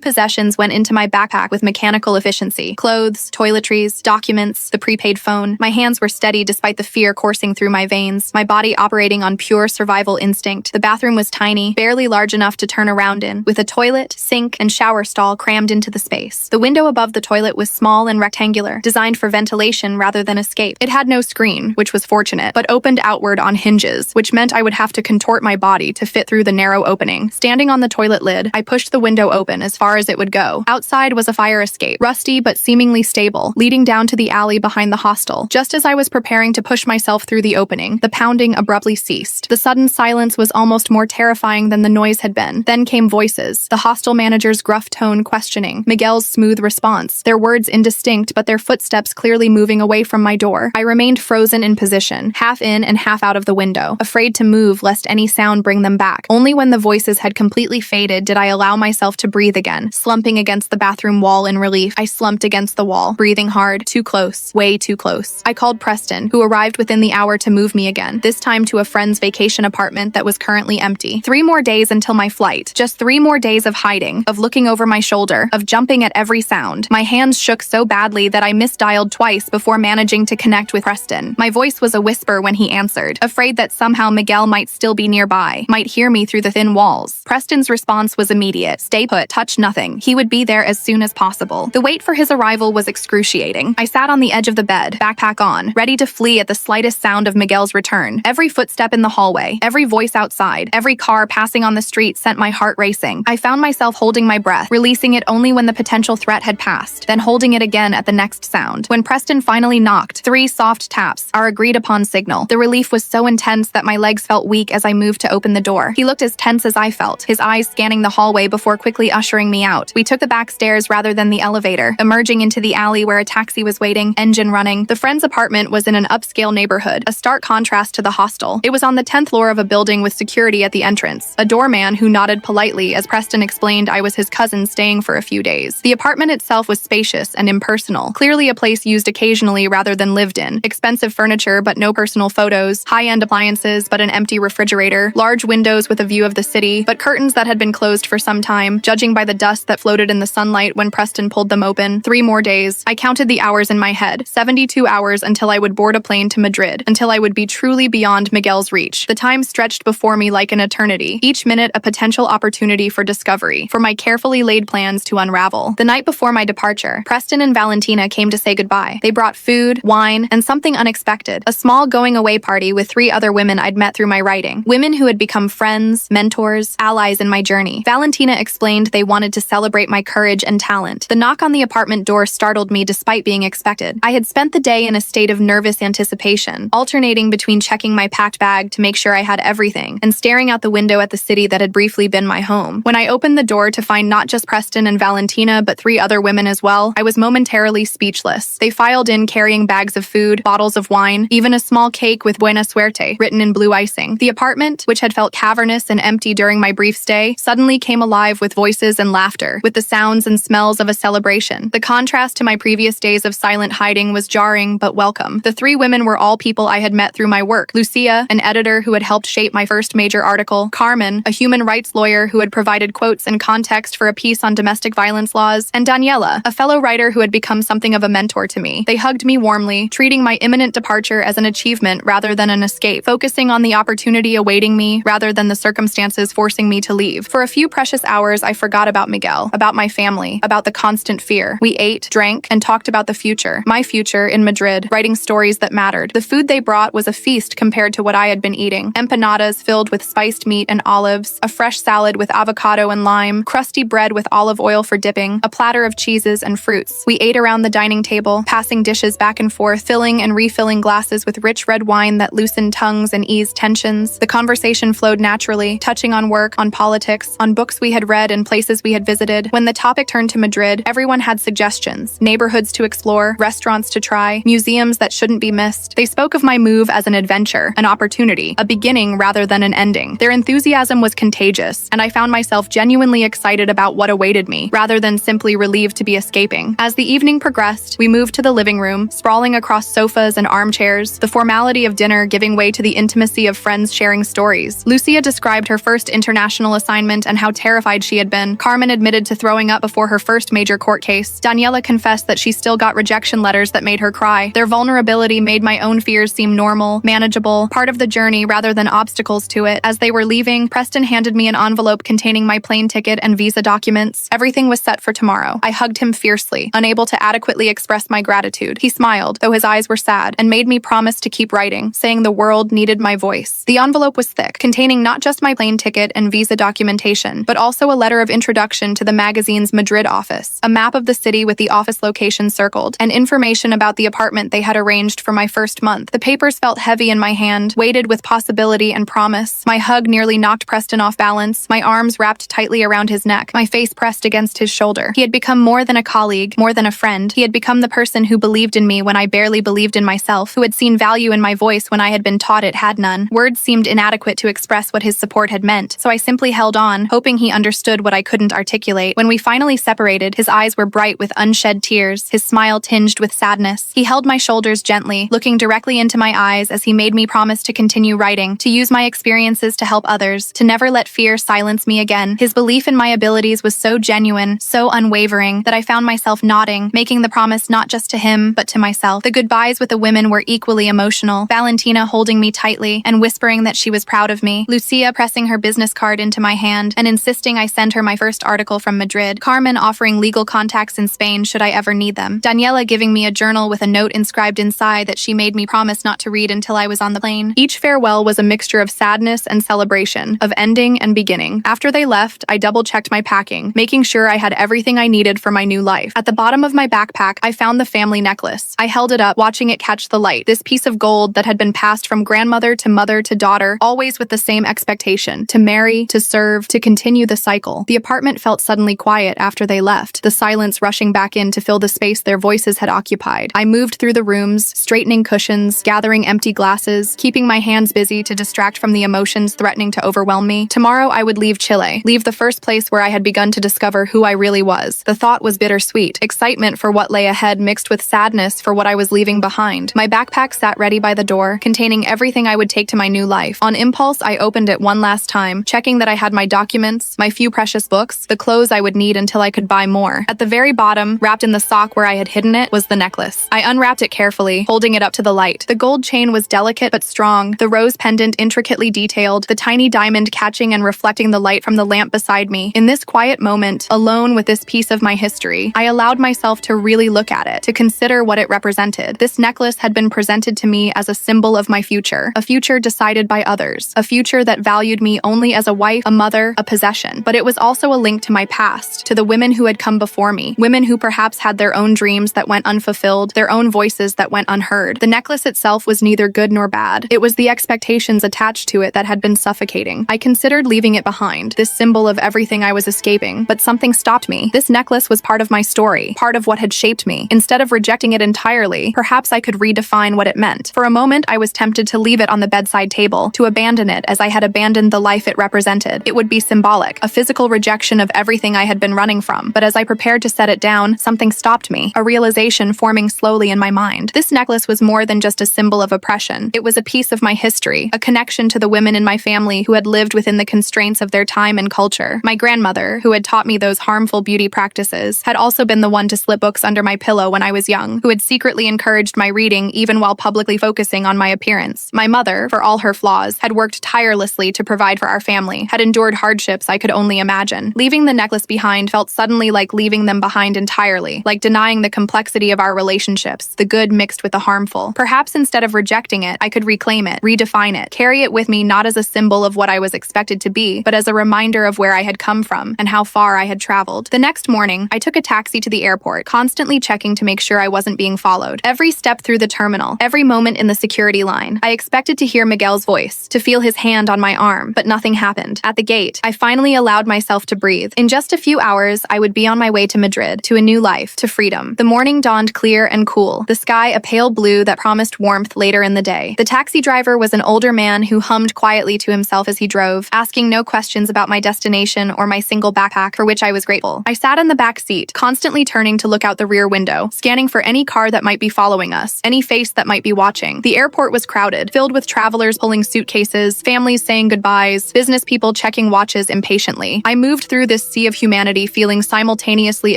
possessions went into my backpack with mechanical efficiency. Clothes, toiletries, documents, the prepaid phone. My hands were steady despite the fear coursing through my veins, my body operating on pure survival instinct. The bathroom was tiny, barely large enough to turn around in, with a toilet, sink, and shower stall crammed into the space. The window above the toilet was small and rectangular, designed for ventilation rather than escape. It had no screen, which was fortunate, but opened outward on hinges, which meant I would have to contort my body to fit through the narrow opening. Standing on the toilet lid, I pushed the window open as far as it would go. Outside was a fire escape, rusty but seemingly stable, leading down to the alley behind the hostel. Just as I was preparing to push myself through the opening, the pounding abruptly ceased. The sudden silence was almost more terrifying than the noise had been. Then came voices, the hostel manager's gruff tone questioning, Miguel's smooth response, their words indistinct but their footsteps clearly moving away from my door. I remained frozen in position, half in and half out of the window, afraid to move lest any sound bring them back. Only when the voices had completely faded did I allow myself to breathe again. Slumping against the bathroom wall in relief, I slumped against the wall, breathing hard, too close, way too close. I called Preston, who arrived within the hour to move me again, this time to a friend's vacation apartment that was currently empty. 3 more days until my flight. Just 3 more days of hiding, of looking over my shoulder, of jumping at every sound. My hands shook so badly that I misdialed twice before managing to connect with Preston. My voice was a whisper when he answered, afraid that somehow Miguel might still be nearby, might hear me through the thin walls. Preston's response was immediate. "Stay put, touch nothing. He would be there as soon as possible." The wait for his arrival was excruciating. I sat on the edge of the bed, backpack on, ready to flee at the slightest sound of Miguel's return. Every footstep in the hallway, every voice outside, every car passing on the street sent my heart racing. I found myself holding my breath, releasing it only when the potential threat had passed, then holding it again at the next sound. When Preston finally knocked, 3 soft taps, our agreed-upon signal. The relief was so intense that my legs felt weak as I moved to open the door. He looked as tense as I felt, his eyes scanning the hallway before quickly ushering me out. We took the back stairs rather than the elevator, emerging into the alley where a taxi was waiting, engine running. The friend's apartment was in an upscale neighborhood, a stark contrast to the hostel. It was on the 10th floor of a building with security at the entrance, a doorman who nodded politely as Preston explained I was his cousin staying for a few days. The apartment itself was spacious and impersonal, clearly a place used occasionally rather than lived in. Expensive furniture but no personal photos, high-end appliances but an empty refrigerator, large windows with a view of the city, but curtains that had been closed for some time, judging by the dust that floated in the sunlight when Preston pulled them open. 3 more days. I counted the hours in my head. 72 hours until I would board a plane to Madrid, until I would be truly beyond Miguel's reach. The time stretched before me like an eternity, each minute a potential opportunity for discovery, for my carefully laid plans to unravel. The night before my departure, Preston and Valentina came to say goodbye. They brought food, wine, and something unexpected, a small going-away party with 3 other women I'd met through my writing, women who had become friends, mentors, allies in my journey. Valentina explained they wanted to celebrate my courage and talent. The knock on the apartment door startled me despite being expected. I had spent the day in a state of nervous anticipation, alternating between checking my packed bag to make sure I had everything, and staring out the window at the city that had briefly been my home. When I opened the door to find not just Preston and Valentina, but 3 other women as well, I was momentarily speechless. They filed in carrying bags of food, bottles of wine, even a small cake with Buena Suerte written in blue icing. The apartment, which had felt cavernous and empty during my brief stay, suddenly came alive with voices and laughter, with the sounds and smells of a celebration. The contrast to my previous days of silent hiding was jarring but welcome. The 3 women were all people I had met through my work. Lucia, an editor who had helped shape my first major article, Carmen, a human rights lawyer who had provided quotes and context for a piece on domestic violence laws, and Daniela, a fellow writer who had become something of a mentor to me. They hugged me warmly, treating my imminent departure as an achievement rather than an escape, focusing on the opportunity awaiting me rather than the circumstances forcing me to leave. For a few precious hours, I forgot about Miguel, about my family, about the constant fear. We ate, drank, and talked about the future, my future in Madrid, writing stories that mattered. The food they brought was a feast compared to what I had been eating. Empanadas filled with spiced meat and olives, a fresh salad with avocado and lime, crusty bread with olive oil for dipping, a platter of cheeses and fruits. We ate around the dining table, passing dishes back and forth, filling and refilling glasses with rich red wine that loosened tongues and eased tensions. The conversation flowed naturally, touching on work, on politics, on books we had read and places we had visited. When the topic turned to Madrid, everyone had suggestions: neighborhoods to explore, restaurants to try, museums museums that shouldn't be missed. They spoke of my move as an adventure, an opportunity, a beginning rather than an ending. Their enthusiasm was contagious, and I found myself genuinely excited about what awaited me, rather than simply relieved to be escaping. As the evening progressed, we moved to the living room, sprawling across sofas and armchairs, the formality of dinner giving way to the intimacy of friends sharing stories. Lucia described her first international assignment and how terrified she had been. Carmen admitted to throwing up before her first major court case. Daniela confessed that she still got rejection letters that made her cry. Their vulnerability made my own fears seem normal, manageable, part of the journey rather than obstacles to it. As they were leaving, Preston handed me an envelope containing my plane ticket and visa documents. Everything was set for tomorrow. I hugged him fiercely, unable to adequately express my gratitude. He smiled, though his eyes were sad, and made me promise to keep writing, saying the world needed my voice. The envelope was thick, containing not just my plane ticket and visa documentation, but also a letter of introduction to the magazine's Madrid office, a map of the city with the office location circled, and information about the apartment they had arranged for my first month. The papers felt heavy in my hand, weighted with possibility and promise. My hug nearly knocked Preston off balance, my arms wrapped tightly around his neck, my face pressed against his shoulder. He had become more than a colleague, more than a friend. He had become the person who believed in me when I barely believed in myself, who had seen value in my voice when I had been taught it had none. Words seemed inadequate to express what his support had meant, so I simply held on, hoping he understood what I couldn't articulate. When we finally separated, his eyes were bright with unshed tears, his smile tinged with sadness. He held my shoulders gently, looking directly into my eyes as he made me promise to continue writing, to use my experiences to help others, to never let fear silence me again. His belief in my abilities was so genuine, so unwavering, that I found myself nodding, making the promise not just to him, but to myself. The goodbyes with the women were equally emotional, Valentina holding me tightly and whispering that she was proud of me, Lucia pressing her business card into my hand and insisting I send her my first article from Madrid, Carmen offering legal contacts in Spain should I ever need them, Daniela giving me a journal with a note inscribed inside that she made me promise not to read until I was on the plane. Each farewell was a mixture of sadness and celebration, of ending and beginning. After they left, I double-checked my packing, making sure I had everything I needed for my new life. At the bottom of my backpack, I found the family necklace. I held it up, watching it catch the light, this piece of gold that had been passed from grandmother to mother to daughter, always with the same expectation, to marry, to serve, to continue the cycle. The apartment felt suddenly quiet after they left, the silence rushing back in to fill the space their voices had occupied. I moved through the rooms, straightening cushions, gathering empty glasses, keeping my hands busy to distract from the emotions threatening to overwhelm me. Tomorrow I would leave Chile, leave the first place where I had begun to discover who I really was. The thought was bittersweet, excitement for what lay ahead mixed with sadness for what I was leaving behind. My backpack sat ready by the door, containing everything I would take to my new life. On impulse, I opened it one last time, checking that I had my documents, my few precious books, the clothes I would need until I could buy more. At the very bottom, wrapped in the sock where I had hidden it, was the necklace. I unwrapped it carefully, holding it up to the light. The gold chain was delicate but strong, the rose pendant intricately detailed, the tiny diamond catching and reflecting the light from the lamp beside me. In this quiet moment, alone with this piece of my history, I allowed myself to really look at it, to consider what it represented. This necklace had been presented to me as a symbol of my future, a future decided by others, a future that valued me only as a wife, a mother, a possession. But it was also a link to my past, to the women who had come before me, women who perhaps had their own dreams that went unfulfilled, their own voices that went unheard. The necklace itself was neither good nor bad. It was the expectations attached to it that had been suffocating. I considered leaving it behind, this symbol of everything I was escaping, but something stopped me. This necklace was part of my story, part of what had shaped me. Instead of rejecting it entirely, perhaps I could redefine what it meant. For a moment, I was tempted to leave it on the bedside table, to abandon it as I had abandoned the life it represented. It would be symbolic, a physical rejection of everything I had been running from. But as I prepared to set it down, something stopped me, a realization forming slowly in my mind. This necklace was more than just a symbol of oppression. It was a piece of my history, a connection to the women in my family who had lived within the constraints of their time and culture. My grandmother, who had taught me those harmful beauty practices, had also been the one to slip books under my pillow when I was young, who had secretly encouraged my reading even while publicly focusing on my appearance. My mother, for all her flaws, had worked tirelessly to provide for our family, had endured hardships I could only imagine. Leaving the necklace behind felt suddenly like leaving them behind entirely, like denying the complexity of our relationships, the good mixed with the harmful. Perhaps instead of rejecting it, I could reclaim it, redefine it, carry it with me not as a symbol of what I was expected to be, but as a reminder of where I had come from and how far I had traveled. The next morning, I took a taxi to the airport, constantly checking to make sure I wasn't being followed. Every step through the terminal, every moment in the security line, I expected to hear Miguel's voice, to feel his hand on my arm, but nothing happened. At the gate, I finally allowed myself to breathe. In just a few hours, I would be on my way to Madrid, to a new life, to freedom. The morning dawned clear and cool, the sky a pale blue that promised warmth later in the day. The taxi driver was an older man who hummed quietly to himself as he drove, asking no questions about my destination or my single backpack, for which I was grateful. I sat in the back seat, constantly turning to look out the rear window, scanning for any car that might be following us, any face that might be watching. The airport was crowded, filled with travelers pulling suitcases, families saying goodbyes, business people checking watches impatiently. I moved through this sea of humanity feeling simultaneously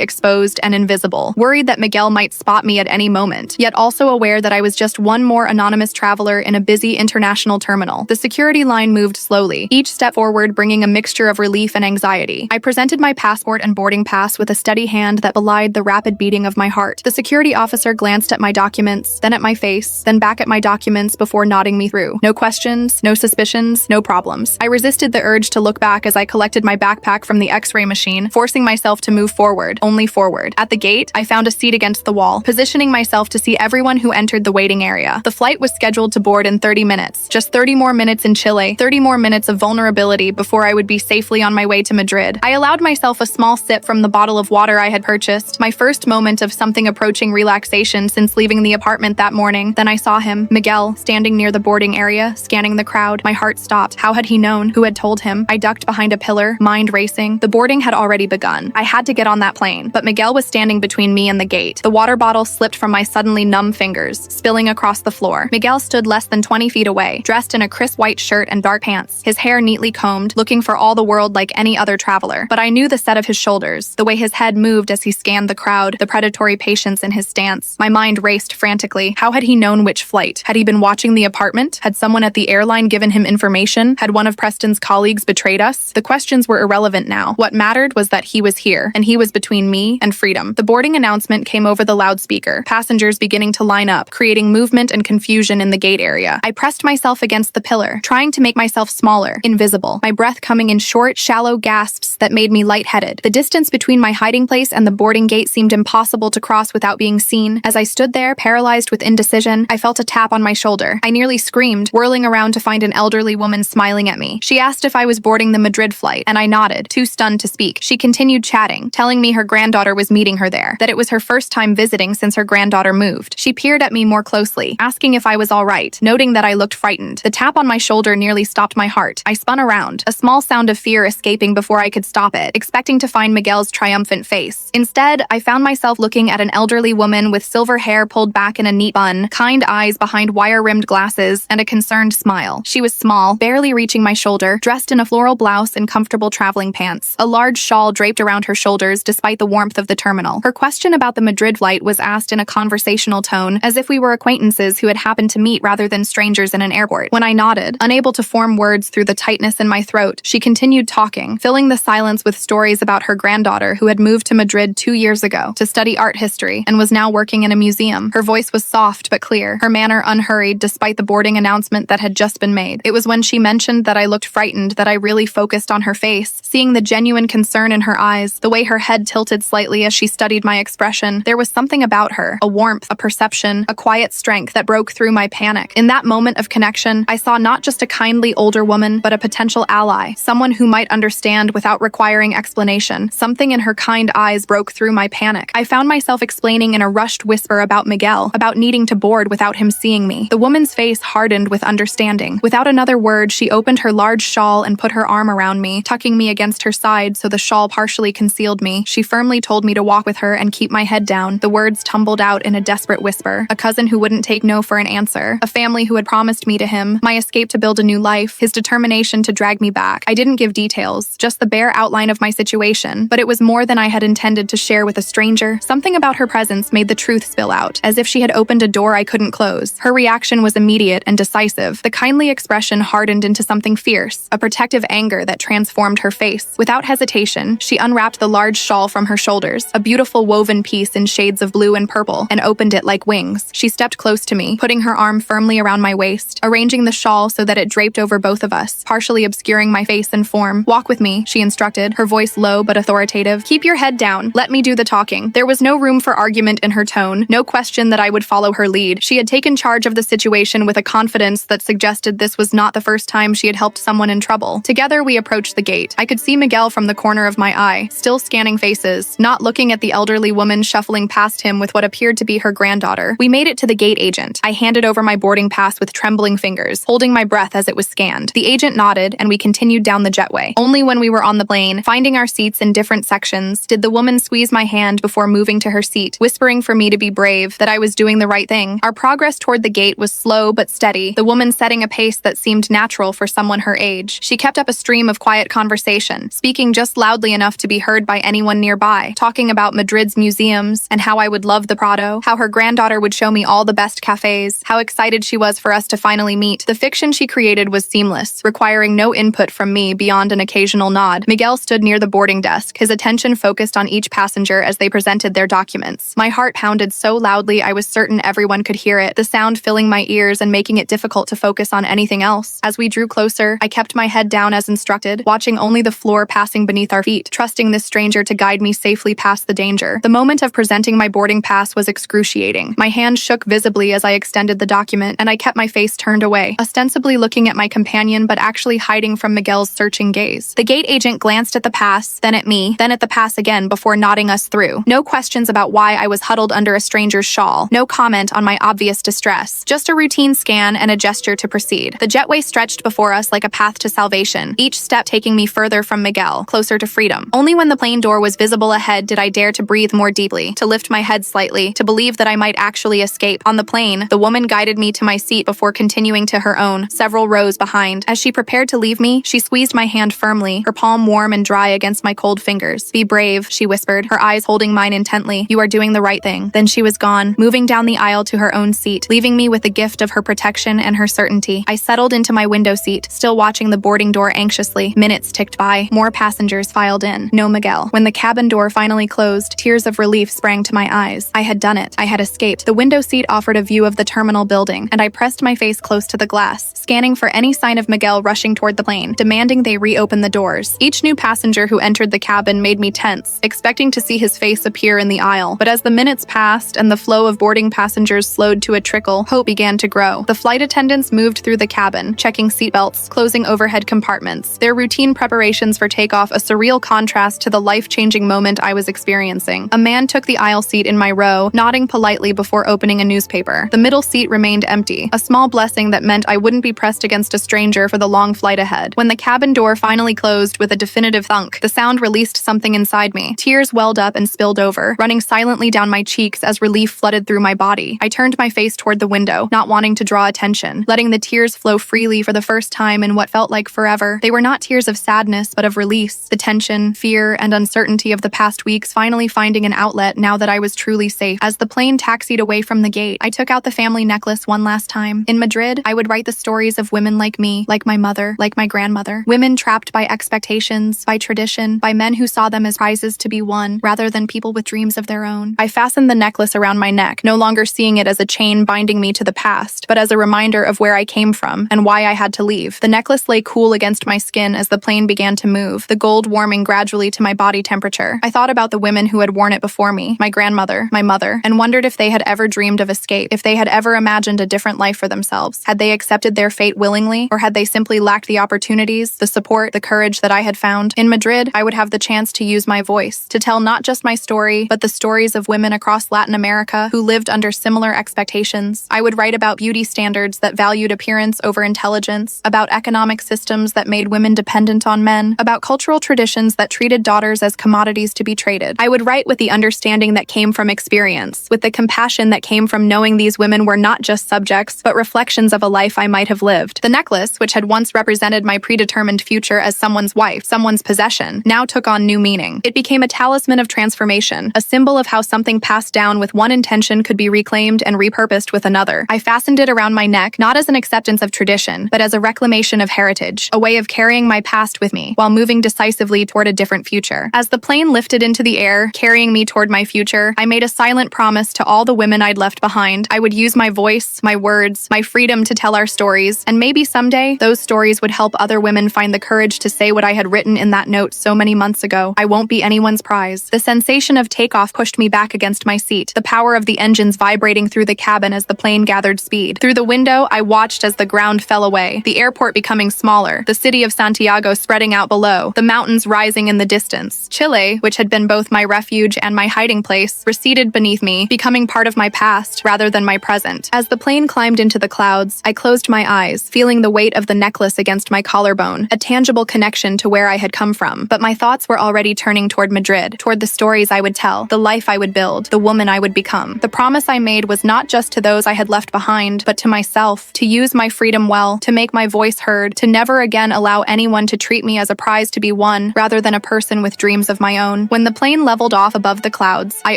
exposed and invisible, worried that Miguel might spot me at any moment, yet also aware that I was just one more anonymous traveler in a busy international terminal. The security line moved slowly, each step forward bringing a mixture of relief and anxiety. I presented my passport and boarding pass with a steady hand that belied the rapid beating of my heart. The security officer glanced at my documents, then at my face, then back at my documents before nodding me through. No questions, no suspicions, no problems. I resisted the urge to look back as I collected my backpack from the X-ray machine, forcing myself to move forward, only forward. At the gate, I found a seat against the wall, positioning myself to see everyone who entered the waiting area. The flight was scheduled to board in 30 minutes. Just 30 more minutes in Chile, 30 more minutes of vulnerability before I would be safely on my way to Madrid. I allowed myself a small sip from the bottle of water I had purchased, my first moment of something approaching relaxation since leaving the apartment that morning. Then I saw him, Miguel, standing near the boarding area, scanning the crowd. My heart stopped. How had he known? Who had told him? I ducked behind a pillar, mind racing. The boarding had already begun. I had to get on that plane, but Miguel was standing between me and the gate. The water bottle slipped from my suddenly numb fingers, spilling across the floor. Miguel stood less than 20 feet away, dressed in a crisp white shirt and dark pants, his hair neatly combed, looking for all the world like any other traveler. But I knew the set of his shoulders, the way his head moved as he scanned the crowd, the predatory patience in his stance. My mind raced frantically. How had he known which flight? Had he been watching the apartment? Had someone at the airline given him information? Had one of Preston's colleagues betrayed us? The questions were irrelevant now. What mattered was that he was here, and he was between me and freedom. The boarding announcement came over the loudspeaker, passengers beginning to line up, creating movement and confusion in the gate area. I pressed myself against the pillar, trying to make myself smaller, invisible, my breath coming in short, shallow gasps that made me lightheaded. The distance between my hiding place and the boarding gate seemed impossible to cross without being seen. As I stood there, paralyzed with indecision, I felt a tap on my shoulder. I nearly screamed, whirling around to find an elderly woman smiling at me. She asked if I was boarding the Madrid flight, and I nodded, too stunned to speak. She continued chatting, telling me her granddaughter was meeting her there, that it was her first time visiting since her granddaughter moved. She peered at me more closely, asking if I was all right, noting that I looked frightened. The tap on my shoulder nearly stopped my heart. I spun around, a small sound of fear escaping before I could stop it, expecting to find Miguel's triumphant face. Instead, I found myself looking at an elderly woman with silver hair pulled back in a neat bun, kind eyes behind wire-rimmed glasses, and a concerned smile. She was small, barely reaching my shoulder, dressed in a floral blouse and comfortable traveling pants. A large shawl draped around her shoulders despite the warmth of the terminal. Her question about the Madrid flight was asked in a conversational tone, as if we were acquaintances who had happened to meet rather than strangers in an airport. When I nodded, unable to form words through the tightness in my throat, she continued talking, filling the silence with stories about her granddaughter who had moved to Madrid 2 years ago to study art history and was now working in a museum. Her voice was soft but clear, her manner unhurried despite the boarding announcement that had just been made. It was when she mentioned that I looked frightened that I really focused on her face, seeing the genuine concern in her eyes, the way her head tilted slightly as she studied my expression. There was something about her, a warmth, a perception, a quiet strength that broke through my panic. In that moment of connection, I saw not just a kindly older woman, but a potential ally, someone who might understand without requiring explanation. Something in her kind eyes broke through my panic. I found myself explaining in a rushed whisper about Miguel, about needing to board without him seeing me. The woman's face hardened with understanding. Without another word, she opened her large shawl and put her arm around me, tucking me against her side so the shawl partially concealed me. She firmly told me to walk with her and keep my head down. The words tumbled out in a desperate whisper. A cousin who wouldn't take no for an answer. A family who had promised me to him. My escape to build a new life. His determination to drag me back. I didn't give details, just the bare outline of my situation, but it was more than I had intended to share with a stranger. Something about her presence made the truth spill out, as if she had opened a door I couldn't close. Her reaction was immediate and decisive. The kindly expression hardened into something fierce, a protective anger that transformed her face. Without hesitation, she unwrapped the large shawl from her shoulders, a beautiful woven piece in shades of blue and purple, and opened it like wings. She stepped close to me, putting her arm firmly around my waist, arranging the shawl so that it draped over both of us, partially obscuring my face and form. "Walk with me," she instructed, her voice low but authoritative. "Keep your head down. Let me do the talking." There was no room for argument in her tone, no question that I would follow her lead. She had taken charge of the situation with a confidence that suggested this was not the first time she had helped someone in trouble. Together, we approached the gate. I could see Miguel from the corner of my eye, still scanning faces, not looking at the elderly woman shuffling past him with what appeared to be her granddaughter. We made it to the gate agent. I handed over my boarding pass with trembling fingers, holding my breath as it was scanned. The agent nodded, and we continued down the jetway. Only when we were on the plane, finding our seats in different sections, did the woman squeeze my hand before moving to her seat, whispering for me to be brave, that I was doing the right thing. Our progress toward the gate was slow but steady, the woman setting a pace that seemed natural for someone her age. She kept up a stream of quiet conversation, speaking just loudly enough to be heard by anyone nearby, talking about Madrid's museums and how I would love the Prado, how her granddaughter would show me all the best cafes, how excited she was for us to finally meet. The fiction she created was seamless, requiring no input from me beyond an occasional nod. Miguel stood near the boarding desk, his attention focused on each passenger as they presented their documents. My heart pounded so loudly I was certain everyone could hear it, the sound filling my ears and making it difficult to focus on anything else. As we drew closer, I kept my head down as instructed, watching only the floor passing beneath our feet, trusting this stranger to guide me safely past the danger. The moment of presenting my boarding pass was excruciating. My hand shook visibly as I extended the document, and I kept my face turned away, ostensibly looking at my companion but actually hiding from Miguel's searching gaze. The gate agent glanced at the pass, then at me, then at the pass again before nodding us through. No questions about why I was huddled under a stranger's shawl, no comment on my obvious distress, just a routine scan and a gesture to proceed. The jetway stretched before us like a path to salvation, each step taking me further from Miguel, closer to freedom. Only when the plane door was visible ahead did I dare to breathe more deeply, to lift my head slightly, to believe that I might actually escape. On the plane, the woman guided me to my seat before continuing to her own, several rows behind. As she prepared to leave me, she squeezed my hand firmly, her palm warm and dry against my cold fingers. "Be brave," she whispered, her eyes holding mine intently. "You are doing the right thing." Then she was gone, moving down the aisle to her own seat, leaving me with the gift of her protection and her certainty. I settled into my window seat, still watching the boarding door anxiously. Minutes ticked by. More passengers filed in. No Miguel. When the cabin door finally closed, tears of relief sprang to my eyes. I had done it. I had escaped. The window seat offered a view of the terminal building, and I pressed my face close to the glass, scanning for any sign of Miguel rushing toward the plane, demanding they reopen the doors. Each new passenger who entered the cabin made me tense, expecting to see his face appear in the aisle. But as the minutes passed and the flow of boarding passengers slowed to a trickle, hope began to grow. The flight attendants moved through the cabin, checking seatbelts, closing overhead compartments, their routine preparations for takeoff a surreal contrast to the life-changing moment I was experiencing. A man took the aisle seat in my row, nodding politely before opening a newspaper. The middle seat remained empty, a small blessing that meant I wouldn't be pressed against a stranger for the long flight ahead. When the cabin door finally closed with a definitive thunk, the sound released something inside me. Tears welled up and spilled over, running silently down my cheeks as relief flooded through my body. I turned my face toward the window, not wanting to draw attention, letting the tears flow freely for the first time in what felt like forever. They were not tears of sadness, but of release. The tension, fear, and uncertainty of the past weeks finally finding an outlet now that I was truly safe. As the plane taxied away from the gate, I took out the family necklace one last time. In Madrid, I would write the stories of women like me, like my mother, like my grandmother. Women trapped by expectations, by tradition, by men who saw them as prizes to be won, rather than people with dreams of their own. I fastened the necklace around my neck, no longer seeing it as a chain binding me to the past, but as a reminder of where I came from and why I had to leave. The necklace lay cool against my skin as the plane began to move, the gold warming gradually to my body temperature. I thought about the women who had worn it before me, my grandmother, my mother, and wondered if they had ever dreamed of escape, if they had ever imagined a different life for themselves. Had they accepted their fate willingly, or had they simply lacked the opportunities, the support, the courage that I had found? In Madrid, I would have the chance to use my voice, to tell not just my story, but the stories of women across Latin America who lived under similar expectations. I would write about beauty standards that valued appearance over intelligence, about economic systems that made women dependent on men, about cultural traditions that treated daughters as commodities to be traded. I would write with the understanding that came from experience, with the compassion that came from knowing these women were not just subjects, but reflections of a life I might have lived. The necklace, which had once represented my predetermined future as someone's wife, someone's possession, now took on new meaning. It became a talisman of transformation, a symbol of how something passed down with one intention could be reclaimed and repurposed with another. I fastened it around my neck, not as an acceptance of tradition, but as a reclamation of heritage, a way of carrying my past with me, while moving decisively toward a different future. As the plane lifted into the air, carrying me toward my future, I made a silent promise to all the women I'd left behind. I would use my voice, my words, my freedom to tell our stories, and maybe someday, those stories would help other women find the courage to say what I had written in that note so many months ago. I won't be anyone's prize. The sensation of takeoff pushed me back against my seat, the power of the engines vibrating through the cabin as the plane gathered speed. Through the window, I watched as the ground fell away, the airport becoming smaller, the city of Santiago spreading out below, the mountains rising in the distance. Chile, which had been both my refuge and my hiding place, receded beneath me, becoming part of my past rather than my present. As the plane climbed into the clouds, I closed my eyes, feeling the weight of the necklace against my collarbone, a tangible connection to where I had come from. But my thoughts were already turning toward Madrid, toward the stories I would tell, the life I would build, the woman I would become. The promise I made was not just to those I had left behind, but to myself, to use my freedom well, to make my voice heard, to never again allow anyone to treat me as a prize to be won, rather than a person with dreams of my own. When the plane leveled off above the clouds, I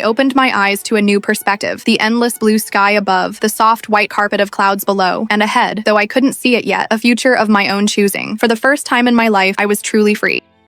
opened my eyes to a new perspective, the endless blue sky above, the soft white carpet of clouds below, and ahead, though I couldn't see it yet, a future of my own choosing. For the first time in my life, I was truly free.